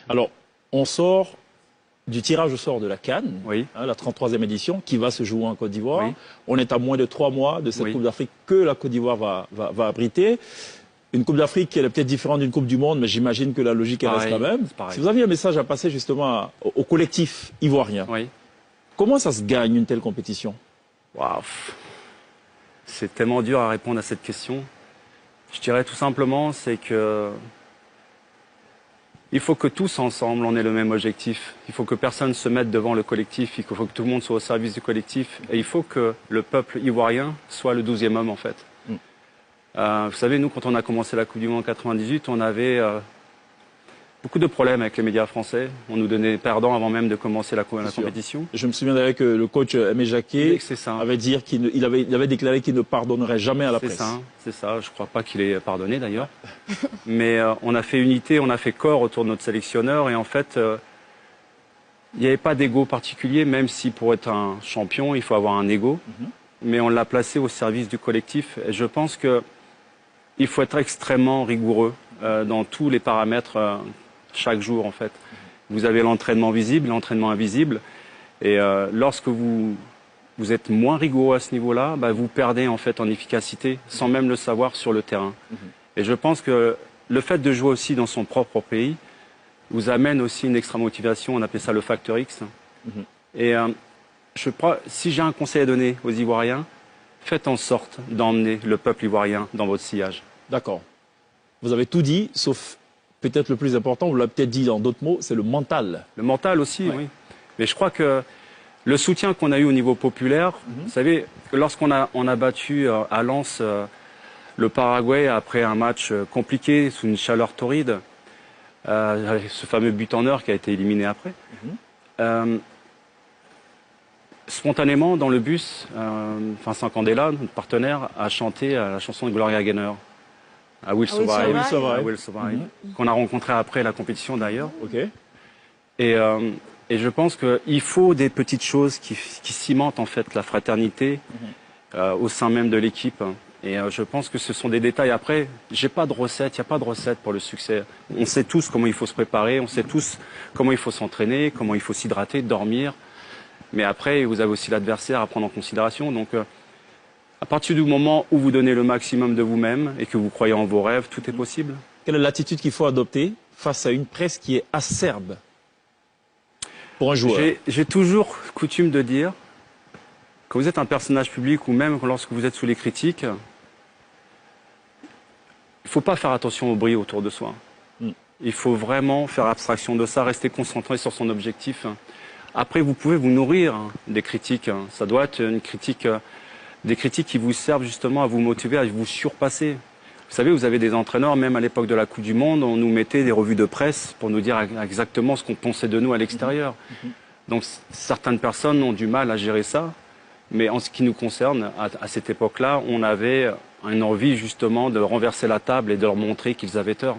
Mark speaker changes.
Speaker 1: Alors, on sort du tirage au sort de la CAN,
Speaker 2: Oui.
Speaker 1: La 33e édition, qui va se jouer en Côte d'Ivoire.
Speaker 2: Oui.
Speaker 1: On est à moins de 3 mois de cette
Speaker 2: Oui.
Speaker 1: Coupe d'Afrique que la Côte d'Ivoire va abriter. Une Coupe d'Afrique qui est peut-être différente d'une Coupe du Monde, mais j'imagine que la logique elle reste la même. Si vous aviez un message à passer justement au collectif ivoirien,
Speaker 2: Oui.
Speaker 1: comment ça se gagne une telle compétition?
Speaker 2: Waouh. C'est tellement dur à répondre à cette question. Je dirais tout simplement, c'est que il faut que tous ensemble, on ait le même objectif. Il faut que personne se mette devant le collectif. Il faut que tout le monde soit au service du collectif. Et il faut que le peuple ivoirien soit le 12e homme, en fait. Vous savez, nous, quand on a commencé la Coupe du Monde en 98, on avait beaucoup de problèmes avec les médias français. On nous donnait perdants avant même de commencer la compétition.
Speaker 1: Je me souviens d'ailleurs que le coach Aimé Jacquet avait dit qu'il avait déclaré qu'il ne pardonnerait jamais à la presse.
Speaker 2: C'est ça. Je ne crois pas qu'il ait pardonné d'ailleurs. Mais on a fait unité, on a fait corps autour de notre sélectionneur. Et en fait, il n'y avait pas d'ego particulier, même si pour être un champion, il faut avoir un ego. Mais on l'a placé au service du collectif. Et je pense qu'il faut être extrêmement rigoureux dans tous les paramètres chaque jour en fait. Vous avez l'entraînement visible, l'entraînement invisible. Et lorsque vous êtes moins rigoureux à ce niveau-là, vous perdez en fait en efficacité sans même le savoir sur le terrain. Et je pense que le fait de jouer aussi dans son propre pays vous amène aussi une extra motivation. On appelle ça le facteur X. Et si j'ai un conseil à donner aux Ivoiriens, faites en sorte d'emmener le peuple ivoirien dans votre sillage.
Speaker 1: D'accord. Vous avez tout dit, sauf peut-être le plus important, vous l'avez peut-être dit dans d'autres mots, c'est le mental.
Speaker 2: Le mental aussi, oui. Mais je crois que le soutien qu'on a eu au niveau populaire, vous savez, lorsqu'on a battu à Lens le Paraguay après un match compliqué, sous une chaleur torride, ce fameux but en heure qui a été éliminé après, spontanément, dans le bus, Vincent Candela, notre partenaire, a chanté la chanson de Gloria Gaynor. I Will Survive, qu'on a rencontré après la compétition d'ailleurs. Et je pense qu'il faut des petites choses qui cimentent en fait la fraternité au sein même de l'équipe. Et je pense que ce sont des détails. Après, j'ai pas de recette, il n'y a pas de recette pour le succès. On sait tous comment il faut se préparer, on sait tous comment il faut s'entraîner, comment il faut s'hydrater, dormir. Mais après, vous avez aussi l'adversaire à prendre en considération. Donc, à partir du moment où vous donnez le maximum de vous-même et que vous croyez en vos rêves, tout est possible.
Speaker 1: Quelle est l'attitude qu'il faut adopter face à une presse qui est acerbe pour un joueur?
Speaker 2: J'ai toujours coutume de dire que vous êtes un personnage public ou même lorsque vous êtes sous les critiques, il ne faut pas faire attention au bruit autour de soi. Il faut vraiment faire abstraction de ça, rester concentré sur son objectif. Après, vous pouvez vous nourrir des critiques. Ça doit être une critique, des critiques qui vous servent justement à vous motiver, à vous surpasser. Vous savez, vous avez des entraîneurs, même à l'époque de la Coupe du Monde, on nous mettait des revues de presse pour nous dire exactement ce qu'on pensait de nous à l'extérieur. Donc certaines personnes ont du mal à gérer ça. Mais en ce qui nous concerne, à cette époque-là, on avait une envie justement de renverser la table et de leur montrer qu'ils avaient tort.